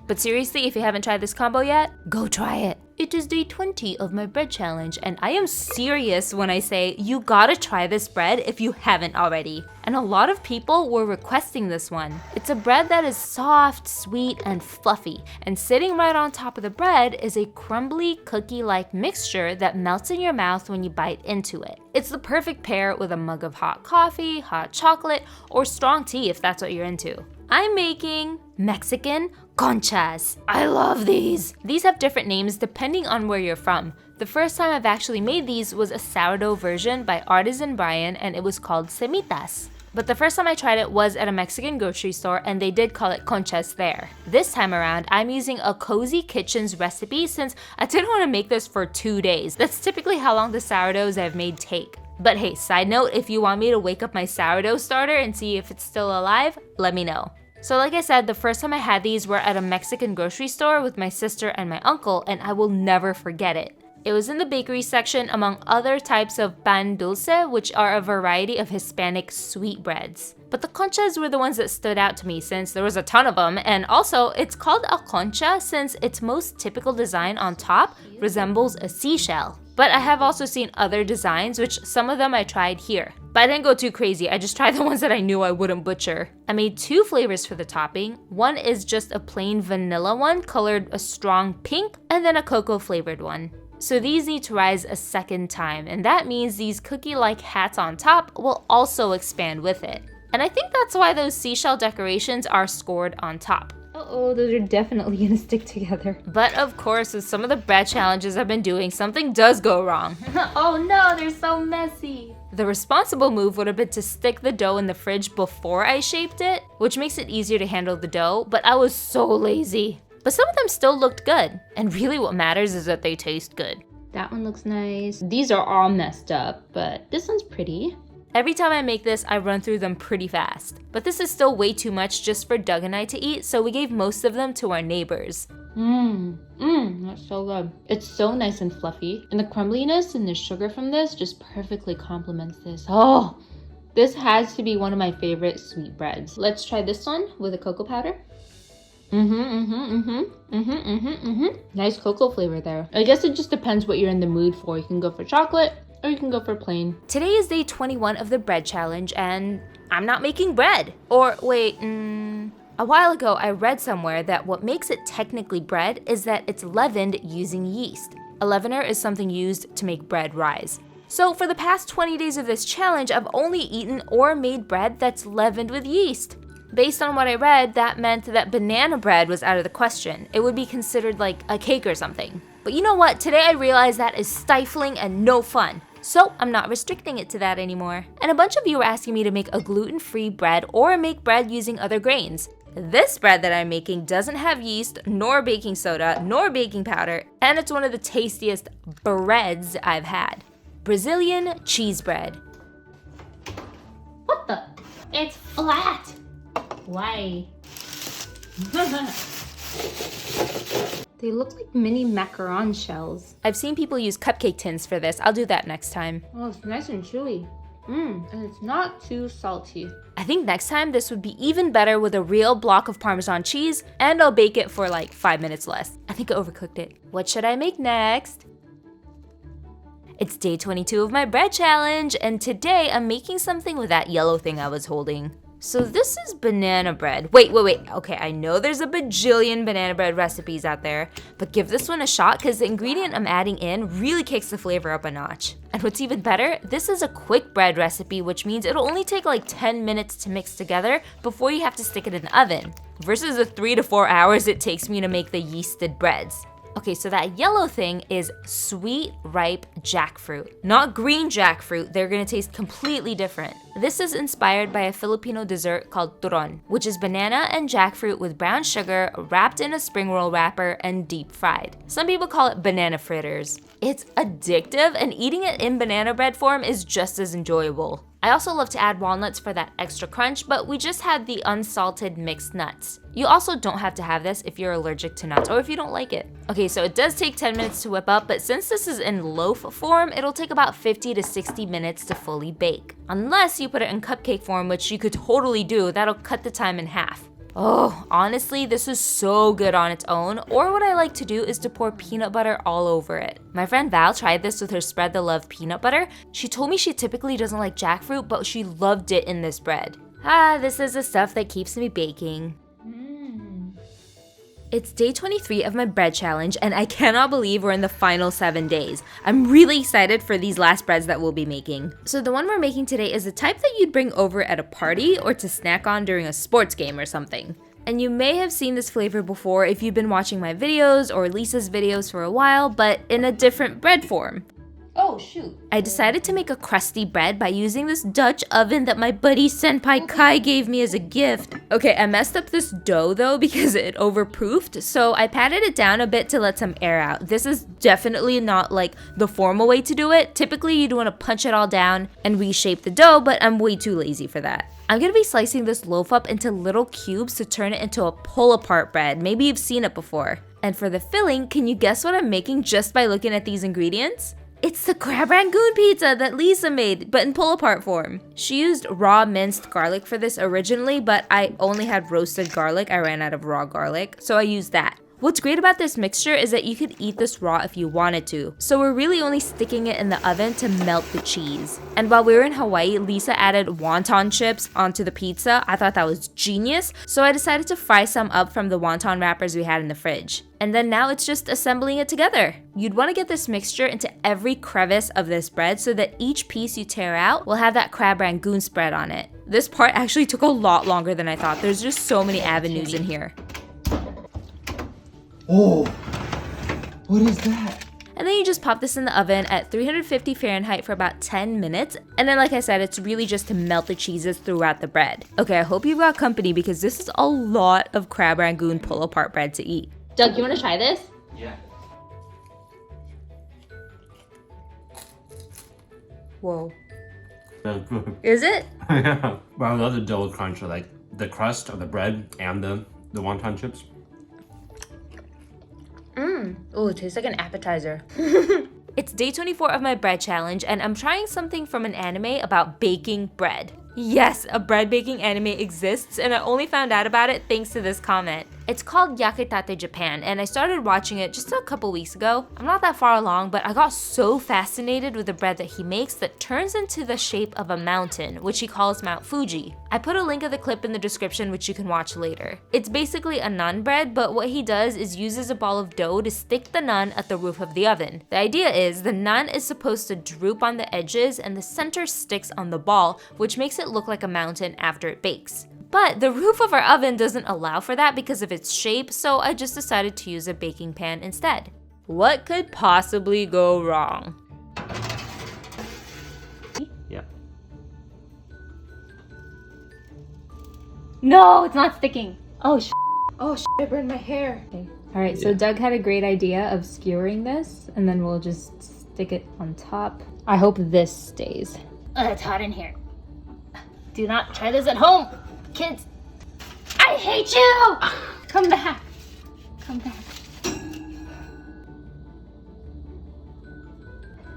But seriously, if you haven't tried this combo yet, go try it. It is day 20 of my bread challenge, and I am serious when I say you gotta try this bread if you haven't already. And a lot of people were requesting this one. It's a bread that is soft, sweet, and fluffy, and sitting right on top of the bread is a crumbly, cookie-like mixture that melts in your mouth when you bite into it. It's the perfect pair with a mug of hot coffee, hot chocolate, or strong tea if that's what you're into. I'm making Mexican Conchas. I love these. These have different names depending on where you're from. The first time I've actually made these was a sourdough version by Artisan Brian, and it was called Semitas. But the first time I tried it was at a Mexican grocery store, and they did call it Conchas there. This time around, I'm using a Cozy Kitchen's recipe since I didn't want to make this for 2 days. That's typically how long the sourdoughs I've made take. But hey, side note, if you want me to wake up my sourdough starter and see if it's still alive, let me know. So like I said, the first time I had these were at a Mexican grocery store with my sister and my uncle, and I will never forget it. It was in the bakery section among other types of pan dulce, which are a variety of Hispanic sweetbreads. But the conchas were the ones that stood out to me since there was a ton of them, and also it's called a concha since its most typical design on top resembles a seashell. But I have also seen other designs, which some of them I tried here. But I didn't go too crazy. I just tried the ones that I knew I wouldn't butcher. I made 2 flavors for the topping. One is just a plain vanilla one colored a strong pink, and then a cocoa flavored one. So these need to rise a second time, and that means these cookie-like hats on top will also expand with it. And I think that's why those seashell decorations are scored on top. Uh-oh, those are definitely gonna stick together. But of course, with some of the bread challenges I've been doing, something does go wrong. Oh no, they're so messy. The responsible move would have been to stick the dough in the fridge before I shaped it, which makes it easier to handle the dough, but I was so lazy. But some of them still looked good, and really what matters is that they taste good. That one looks nice. These are all messed up, but this one's pretty. Every time I make this, I run through them pretty fast. But this is still way too much just for Doug and I to eat, so we gave most of them to our neighbors. That's so good. It's so nice and fluffy. And the crumbliness and the sugar from this just perfectly complements this. Oh, this has to be one of my favorite sweet breads. Let's try this one with a cocoa powder. Nice cocoa flavor there. I guess it just depends what you're in the mood for. You can go for chocolate, or you can go for plain. Today is day 21 of the bread challenge, and I'm not making bread. Or wait, a while ago I read somewhere that what makes it technically bread is that it's leavened using yeast. A leavener is something used to make bread rise. So for the past 20 days of this challenge, I've only eaten or made bread that's leavened with yeast. Based on what I read, that meant that banana bread was out of the question. It would be considered like a cake or something. But you know what? Today I realized that is stifling and no fun. So I'm not restricting it to that anymore. And a bunch of you were asking me to make a gluten-free bread or make bread using other grains. This bread that I'm making doesn't have yeast, nor baking soda, nor baking powder, and it's one of the tastiest breads I've had. Brazilian cheese bread. What the? It's flat. Why? They look like mini macaron shells. I've seen people use cupcake tins for this. I'll do that next time. Oh, it's nice and chewy. And it's not too salty. I think next time this would be even better with a real block of Parmesan cheese, and I'll bake it for like 5 minutes less. I think I overcooked it. What should I make next? It's day 22 of my bread challenge, and today I'm making something with that yellow thing I was holding. So this is banana bread. Wait. Okay, I know there's a bajillion banana bread recipes out there, but give this one a shot because the ingredient I'm adding in really kicks the flavor up a notch. And what's even better, this is a quick bread recipe, which means it'll only take like 10 minutes to mix together before you have to stick it in the oven, versus the 3 to 4 hours it takes me to make the yeasted breads. Okay, so that yellow thing is sweet, ripe jackfruit. Not green jackfruit, they're gonna taste completely different. This is inspired by a Filipino dessert called turon, which is banana and jackfruit with brown sugar wrapped in a spring roll wrapper and deep fried. Some people call it banana fritters. It's addictive, and eating it in banana bread form is just as enjoyable. I also love to add walnuts for that extra crunch, but we just had the unsalted mixed nuts. You also don't have to have this if you're allergic to nuts or if you don't like it. Okay, so it does take 10 minutes to whip up, but since this is in loaf form, it'll take about 50 to 60 minutes to fully bake. Unless you put it in cupcake form, which you could totally do, that'll cut the time in half. Oh, honestly, this is so good on its own, or what I like to do is to pour peanut butter all over it. My friend Val tried this with her Spread the Love peanut butter. She told me she typically doesn't like jackfruit, but she loved it in this bread. This is the stuff that keeps me baking. It's day 23 of my bread challenge, and I cannot believe we're in the final 7 days. I'm really excited for these last breads that we'll be making. So the one we're making today is the type that you'd bring over at a party or to snack on during a sports game or something. And you may have seen this flavor before if you've been watching my videos or Lisa's videos for a while, but in a different bread form. Oh, shoot. I decided to make a crusty bread by using this Dutch oven that my buddy Senpai Kai gave me as a gift. Okay, I messed up this dough though because it overproofed, so I patted it down a bit to let some air out. This is definitely not like the formal way to do it. Typically you'd want to punch it all down and reshape the dough, but I'm way too lazy for that. I'm gonna be slicing this loaf up into little cubes to turn it into a pull-apart bread. Maybe you've seen it before. And for the filling, can you guess what I'm making just by looking at these ingredients? It's the crab rangoon pizza that Lisa made, but in pull-apart form. She used raw minced garlic for this originally, but I only had roasted garlic. I ran out of raw garlic, so I used that. What's great about this mixture is that you could eat this raw if you wanted to, so we're really only sticking it in the oven to melt the cheese. And while we were in Hawaii, Lisa added wonton chips onto the pizza. I thought that was genius, so I decided to fry some up from the wonton wrappers we had in the fridge. And then now it's just assembling it together. You'd want to get this mixture into every crevice of this bread so that each piece you tear out will have that crab rangoon spread on it. This part actually took a lot longer than I thought. There's just so many avenues in here. Oh, what is that? And then you just pop this in the oven at 350 Fahrenheit for about 10 minutes. And then like I said, it's really just to melt the cheeses throughout the bread. Okay, I hope you've got company because this is a lot of crab rangoon pull-apart bread to eat. Doug, you want to try this? Yeah. Whoa. That's good. Is it? Yeah. But I love the dough crunch, of, like the crust of the bread and the wonton chips. Oh, it tastes like an appetizer. It's day 24 of my bread challenge, and I'm trying something from an anime about baking bread. Yes, a bread baking anime exists, and I only found out about it thanks to this comment. It's called Yakitate Japan, and I started watching it just a couple weeks ago. I'm not that far along, but I got so fascinated with the bread that he makes that turns into the shape of a mountain, which he calls Mount Fuji. I put a link of the clip in the description, which you can watch later. It's basically a naan bread, but what he does is uses a ball of dough to stick the naan at the roof of the oven. The idea is the naan is supposed to droop on the edges and the center sticks on the ball, which makes it look like a mountain after it bakes. But the roof of our oven doesn't allow for that because of its shape, so I just decided to use a baking pan instead. What could possibly go wrong? Yeah. No, it's not sticking. Oh, Oh sh! I burned my hair. Okay. All right, so Doug had a great idea of skewering this, and then we'll just stick it on top. I hope this stays. it's hot in here. Do not try this at home, kids. I hate you! Come back. Come back.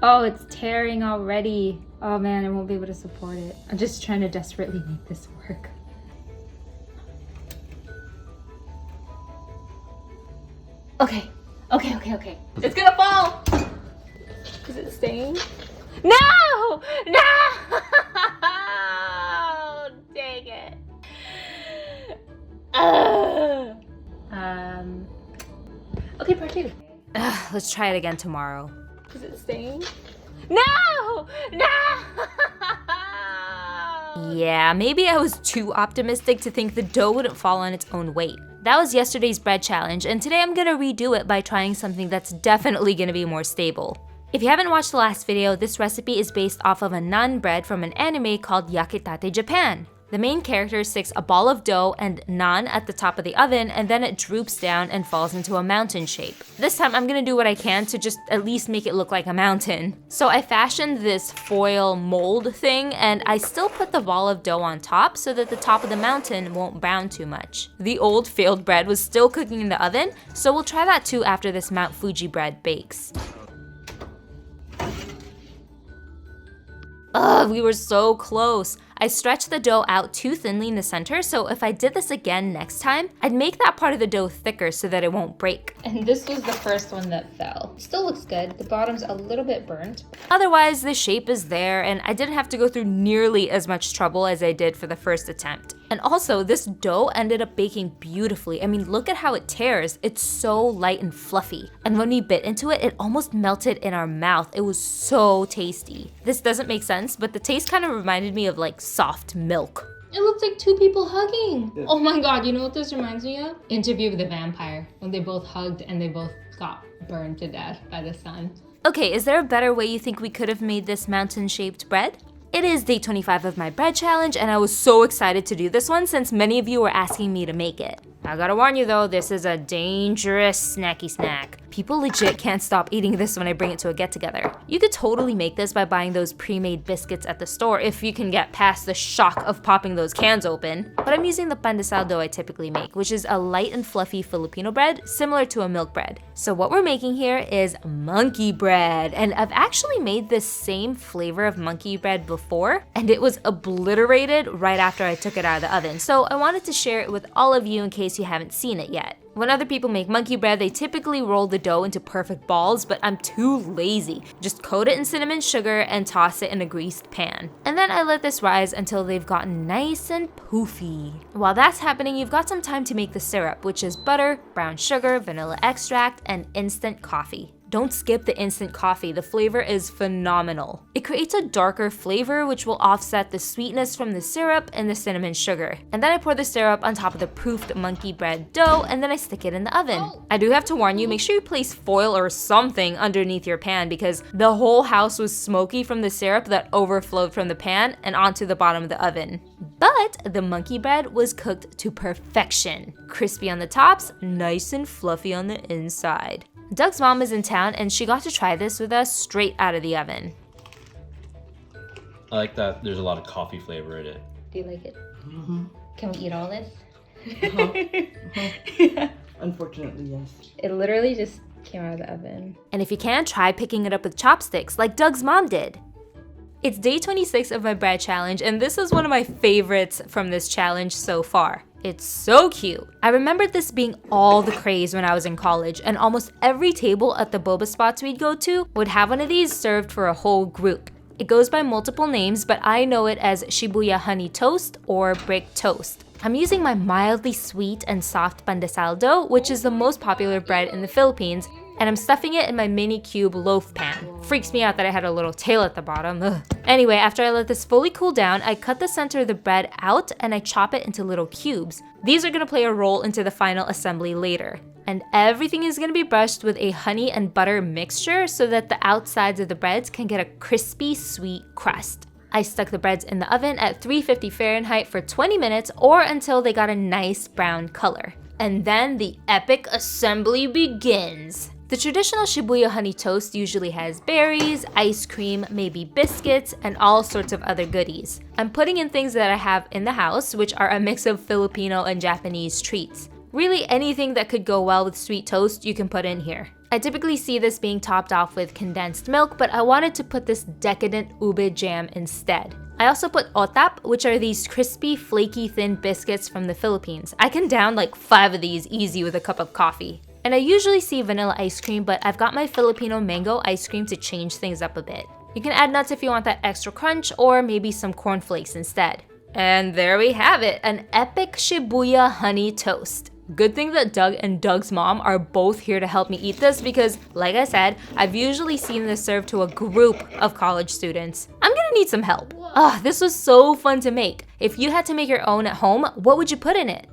Oh, it's tearing already. Oh man, I won't be able to support it. I'm just trying to desperately make this work. Okay. It's gonna fall! Is it staying? No! No! Dang it. Okay, part two. Let's try it again tomorrow. Is it staying? No! No! Yeah, maybe I was too optimistic to think the dough wouldn't fall on its own weight. That was yesterday's bread challenge, and today I'm gonna redo it by trying something that's definitely gonna be more stable. If you haven't watched the last video, this recipe is based off of a naan bread from an anime called Yakitate Japan. The main character sticks a ball of dough and naan at the top of the oven, and then it droops down and falls into a mountain shape. This time I'm gonna do what I can to just at least make it look like a mountain. So I fashioned this foil mold thing, and I still put the ball of dough on top so that the top of the mountain won't brown too much. The old failed bread was still cooking in the oven, so we'll try that too after this Mount Fuji bread bakes. Ugh, we were so close. I stretched the dough out too thinly in the center, so if I did this again next time, I'd make that part of the dough thicker so that it won't break. And this was the first one that fell. Still looks good. The bottom's a little bit burnt. Otherwise, the shape is there, and I didn't have to go through nearly as much trouble as I did for the first attempt. And also, this dough ended up baking beautifully. I mean, look at how it tears. It's so light and fluffy. And when we bit into it, it almost melted in our mouth. It was so tasty. This doesn't make sense, but the taste kind of reminded me of like soft milk. It looks like two people hugging. Yeah. Oh my god, you know what this reminds me of? Interview with the Vampire, when they both hugged and they both got burned to death by the sun. Okay, is there a better way you think we could have made this mountain-shaped bread? It is day 25 of my bread challenge, and I was so excited to do this one since many of you were asking me to make it. I gotta warn you though, this is a dangerous snacky snack. People legit can't stop eating this when I bring it to a get-together. You could totally make this by buying those pre-made biscuits at the store if you can get past the shock of popping those cans open. But I'm using the Pandesaldo I typically make, which is a light and fluffy Filipino bread, similar to a milk bread. So what we're making here is monkey bread, and I've actually made this same flavor of monkey bread before, and it was obliterated right after I took it out of the oven. So I wanted to share it with all of you in case you haven't seen it yet. When other people make monkey bread, they typically roll the dough into perfect balls, but I'm too lazy. Just coat it in cinnamon sugar and toss it in a greased pan. And then I let this rise until they've gotten nice and poofy. While that's happening, you've got some time to make the syrup, which is butter, brown sugar, vanilla extract, and instant coffee. Don't skip the instant coffee, the flavor is phenomenal. It creates a darker flavor which will offset the sweetness from the syrup and the cinnamon sugar. And then I pour the syrup on top of the proofed monkey bread dough and then I stick it in the oven. I do have to warn you, make sure you place foil or something underneath your pan because the whole house was smoky from the syrup that overflowed from the pan and onto the bottom of the oven. But the monkey bread was cooked to perfection. Crispy on the tops, nice and fluffy on the inside. Doug's mom is in town and she got to try this with us straight out of the oven. I like that there's a lot of coffee flavor in it. Do you like it? Mm-hmm. Can we eat all this? Unfortunately, yes. It literally just came out of the oven. And if you can, try picking it up with chopsticks like Doug's mom did. It's day 26 of my bread challenge and this is one of my favorites from this challenge so far. It's so cute. I remembered this being all the craze when I was in college and almost every table at the boba spots we'd go to would have one of these served for a whole group. It goes by multiple names, but I know it as Shibuya honey toast or brick toast. I'm using my mildly sweet and soft Pandesaldo, which is the most popular bread in the Philippines, and I'm stuffing it in my mini cube loaf pan. Freaks me out that I had a little tail at the bottom. Ugh. Anyway, after I let this fully cool down, I cut the center of the bread out and I chop it into little cubes. These are gonna play a role into the final assembly later. And everything is gonna be brushed with a honey and butter mixture so that the outsides of the breads can get a crispy, sweet crust. I stuck the breads in the oven at 350 Fahrenheit for 20 minutes or until they got a nice brown color. And then the epic assembly begins. The traditional Shibuya honey toast usually has berries, ice cream, maybe biscuits, and all sorts of other goodies. I'm putting in things that I have in the house, which are a mix of Filipino and Japanese treats. Really anything that could go well with sweet toast you can put in here. I typically see this being topped off with condensed milk, but I wanted to put this decadent ube jam instead. I also put otap, which are these crispy, flaky, thin biscuits from the Philippines. I can down like 5 of these easy with a cup of coffee. And I usually see vanilla ice cream, but I've got my Filipino mango ice cream to change things up a bit. You can add nuts if you want that extra crunch, or maybe some cornflakes instead. And there we have it, an epic Shibuya honey toast. Good thing that Doug and Doug's mom are both here to help me eat this because, like I said, I've usually seen this served to a group of college students. I'm gonna need some help. This was so fun to make. If you had to make your own at home, what would you put in it?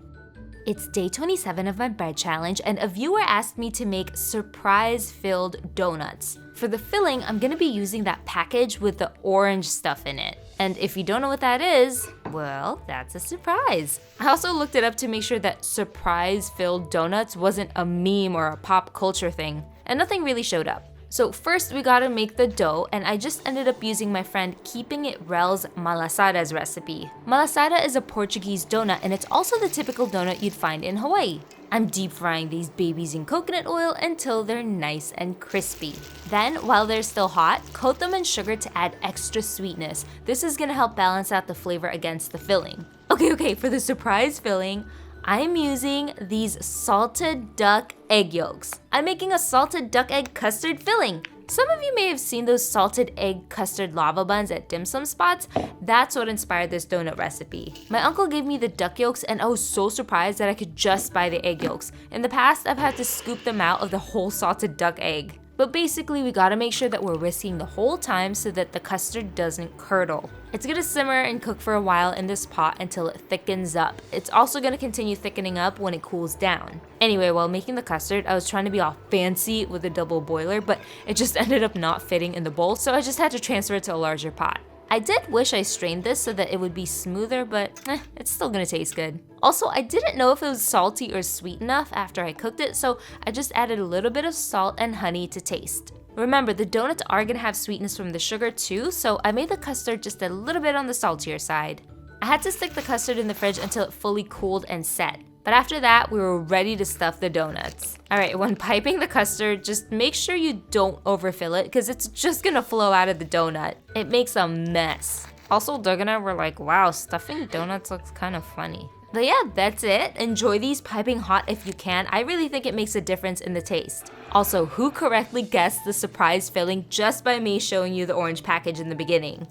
It's day 27 of my bread challenge and a viewer asked me to make surprise-filled donuts. For the filling, I'm gonna be using that package with the orange stuff in it. And if you don't know what that is, well, that's a surprise. I also looked it up to make sure that surprise-filled donuts wasn't a meme or a pop culture thing, and nothing really showed up. So first we gotta make the dough and I just ended up using my friend Keeping It Rel's malasada's recipe. Malasada is a Portuguese donut and it's also the typical donut you'd find in Hawaii. I'm deep frying these babies in coconut oil until they're nice and crispy. Then, while they're still hot, coat them in sugar to add extra sweetness. This is gonna help balance out the flavor against the filling. Okay, for the surprise filling, I'm using these salted duck egg yolks. I'm making a salted duck egg custard filling. Some of you may have seen those salted egg custard lava buns at dim sum spots. That's what inspired this donut recipe. My uncle gave me the duck yolks and I was so surprised that I could just buy the egg yolks. In the past, I've had to scoop them out of the whole salted duck egg. But basically, we gotta make sure that we're whisking the whole time so that the custard doesn't curdle. It's gonna simmer and cook for a while in this pot until it thickens up. It's also gonna continue thickening up when it cools down. Anyway, while making the custard, I was trying to be all fancy with a double boiler, but it just ended up not fitting in the bowl, so I just had to transfer it to a larger pot. I did wish I strained this so that it would be smoother, but it's still gonna taste good. Also, I didn't know if it was salty or sweet enough after I cooked it, so I just added a little bit of salt and honey to taste. Remember, the donuts are gonna have sweetness from the sugar too, so I made the custard just a little bit on the saltier side. I had to stick the custard in the fridge until it fully cooled and set. But after that, we were ready to stuff the donuts. Alright, when piping the custard, just make sure you don't overfill it because it's just gonna flow out of the donut. It makes a mess. Also, Doug and I were like, wow, stuffing donuts looks kind of funny. But yeah, that's it. Enjoy these piping hot if you can. I really think it makes a difference in the taste. Also, who correctly guessed the surprise filling just by me showing you the orange package in the beginning?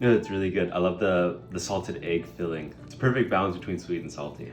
Yeah, it's really good. I love the salted egg filling. It's a perfect balance between sweet and salty.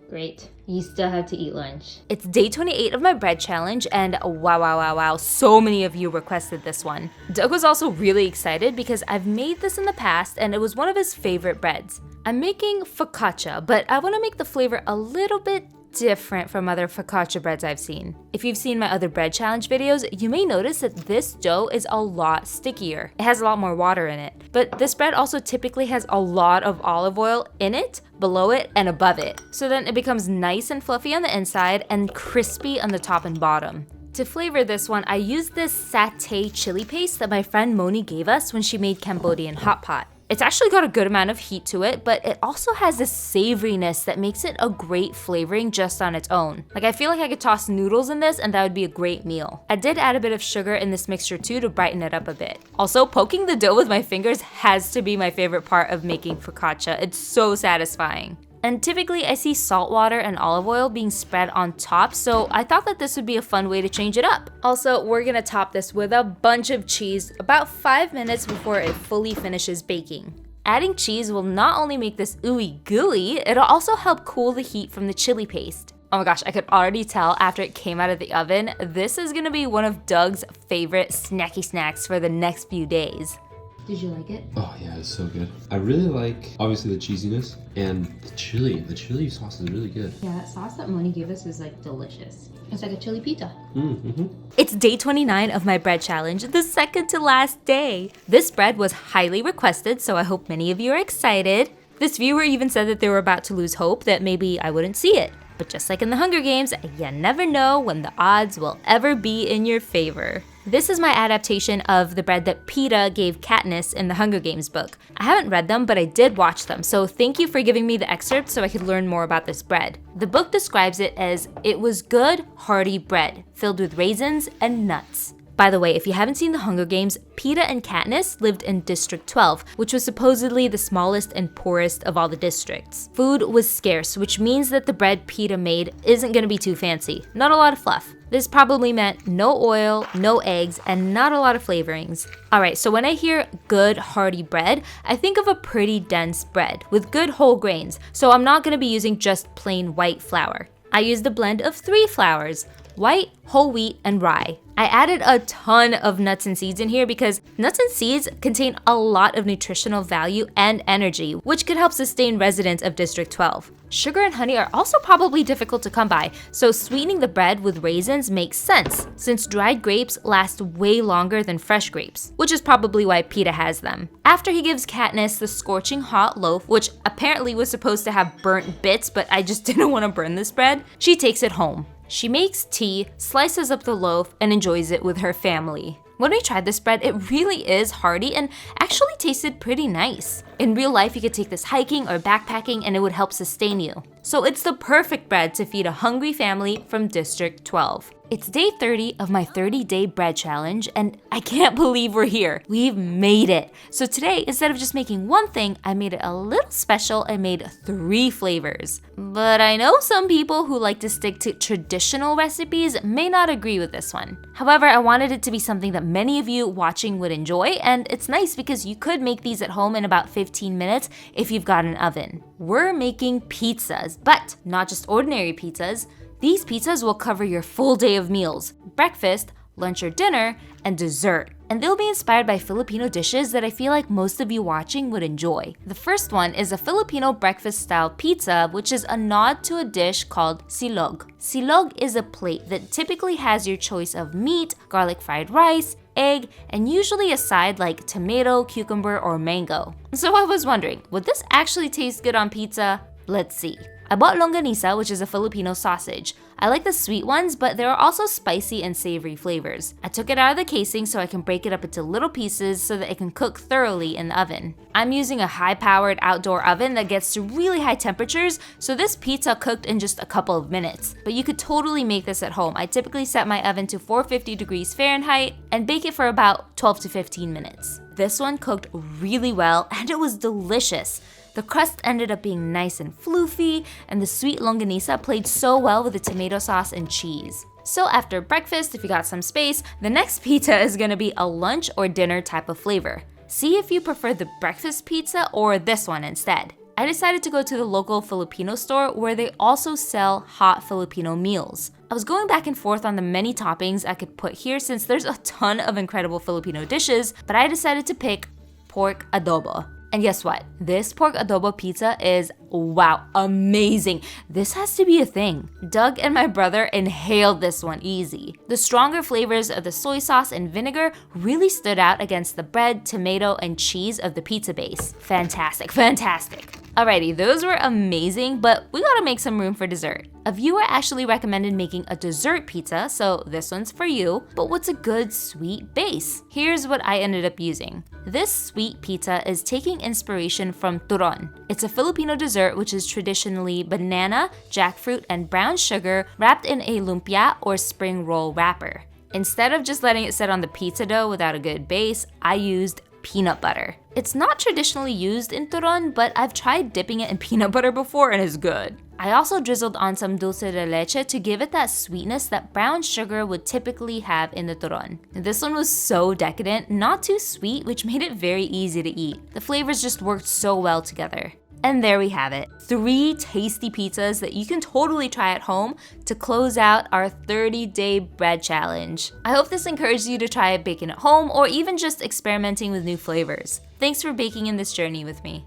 Great. You still have to eat lunch. It's day 28 of my bread challenge, and wow, so many of you requested this one. Doug was also really excited because I've made this in the past and it was one of his favorite breads. I'm making focaccia, but I want to make the flavor a little bit different from other focaccia breads I've seen. If you've seen my other bread challenge videos, you may notice that this dough is a lot stickier. It has a lot more water in it. But this bread also typically has a lot of olive oil in it, below it, and above it. So then it becomes nice and fluffy on the inside and crispy on the top and bottom. To flavor this one, I used this satay chili paste that my friend Moni gave us when she made Cambodian hot pot. It's actually got a good amount of heat to it, but it also has this savoriness that makes it a great flavoring just on its own. Like, I feel like I could toss noodles in this and that would be a great meal. I did add a bit of sugar in this mixture too to brighten it up a bit. Also, poking the dough with my fingers has to be my favorite part of making focaccia. It's so satisfying. And typically I see salt water and olive oil being spread on top, so I thought that this would be a fun way to change it up. Also, we're gonna top this with a bunch of cheese about 5 minutes before it fully finishes baking. Adding cheese will not only make this ooey gooey, it'll also help cool the heat from the chili paste. Oh my gosh, I could already tell after it came out of the oven, this is gonna be one of Doug's favorite snacky snacks for the next few days. Did you like it? Oh yeah, it's so good. I really like, obviously, the cheesiness and the chili. The chili sauce is really good. Yeah, that sauce that Moni gave us is like delicious. It's like a chili pita. It's day 29 of my bread challenge, the second to last day. This bread was highly requested, so I hope many of you are excited. This viewer even said that they were about to lose hope that maybe I wouldn't see it. But just like in the Hunger Games, you never know when the odds will ever be in your favor. This is my adaptation of the bread that Pita gave Katniss in the Hunger Games book. I haven't read them, but I did watch them, so thank you for giving me the excerpt so I could learn more about this bread. The book describes it as, "It was good, hearty bread, filled with raisins and nuts." By the way, if you haven't seen the Hunger Games, Pita and Katniss lived in District 12, which was supposedly the smallest and poorest of all the districts. Food was scarce, which means that the bread Pita made isn't gonna be too fancy. Not a lot of fluff. This probably meant no oil, no eggs, and not a lot of flavorings. Alright, so when I hear good hearty bread, I think of a pretty dense bread with good whole grains, so I'm not gonna be using just plain white flour. I used a blend of 3 flours: white, whole wheat, and rye. I added a ton of nuts and seeds in here because nuts and seeds contain a lot of nutritional value and energy, which could help sustain residents of District 12. Sugar and honey are also probably difficult to come by, so sweetening the bread with raisins makes sense, since dried grapes last way longer than fresh grapes, which is probably why Pita has them. After he gives Katniss the scorching hot loaf, which apparently was supposed to have burnt bits, but I just didn't want to burn this bread, she takes it home. She makes tea, slices up the loaf, and enjoys it with her family. When we tried this bread, it really is hearty and actually tasted pretty nice. In real life, you could take this hiking or backpacking and it would help sustain you. So it's the perfect bread to feed a hungry family from District 12. It's day 30 of my 30-day bread challenge, and I can't believe we're here. We've made it. So today, instead of just making one thing, I made it a little special and made 3 flavors. But I know some people who like to stick to traditional recipes may not agree with this one. However, I wanted it to be something that many of you watching would enjoy, and it's nice because you could make these at home in about 15 minutes if you've got an oven. We're making pizzas, but not just ordinary pizzas. These pizzas will cover your full day of meals: breakfast, lunch or dinner, and dessert. And they'll be inspired by Filipino dishes that I feel like most of you watching would enjoy. The first one is a Filipino breakfast-style pizza, which is a nod to a dish called silog. Silog is a plate that typically has your choice of meat, garlic fried rice, egg, and usually a side like tomato, cucumber, or mango. So I was wondering, would this actually taste good on pizza? Let's see. I bought longanisa, which is a Filipino sausage. I like the sweet ones, but there are also spicy and savory flavors. I took it out of the casing so I can break it up into little pieces so that it can cook thoroughly in the oven. I'm using a high-powered outdoor oven that gets to really high temperatures, so this pizza cooked in just a couple of minutes. But you could totally make this at home. I typically set my oven to 450 degrees Fahrenheit and bake it for about 12 to 15 minutes. This one cooked really well and it was delicious. The crust ended up being nice and floofy, and the sweet longanisa played so well with the tomato sauce and cheese. So after breakfast, if you got some space, the next pizza is gonna be a lunch or dinner type of flavor. See if you prefer the breakfast pizza or this one instead. I decided to go to the local Filipino store where they also sell hot Filipino meals. I was going back and forth on the many toppings I could put here since there's a ton of incredible Filipino dishes, but I decided to pick pork adobo. And guess what? This pork adobo pizza is, wow, amazing. This has to be a thing. Doug and my brother inhaled this one easy. The stronger flavors of the soy sauce and vinegar really stood out against the bread, tomato, and cheese of the pizza base. Fantastic, fantastic. Alrighty, those were amazing, but we gotta make some room for dessert. A viewer actually recommended making a dessert pizza, so this one's for you, but what's a good sweet base? Here's what I ended up using. This sweet pizza is taking inspiration from turon. It's a Filipino dessert which is traditionally banana, jackfruit, and brown sugar wrapped in a lumpia or spring roll wrapper. Instead of just letting it sit on the pizza dough without a good base, I used peanut butter. It's not traditionally used in turon, but I've tried dipping it in peanut butter before and it's good. I also drizzled on some dulce de leche to give it that sweetness that brown sugar would typically have in the turon. This one was so decadent, not too sweet, which made it very easy to eat. The flavors just worked so well together. And there we have it. 3 tasty pizzas that you can totally try at home to close out our 30-day bread challenge. I hope this encouraged you to try baking at home or even just experimenting with new flavors. Thanks for baking in this journey with me.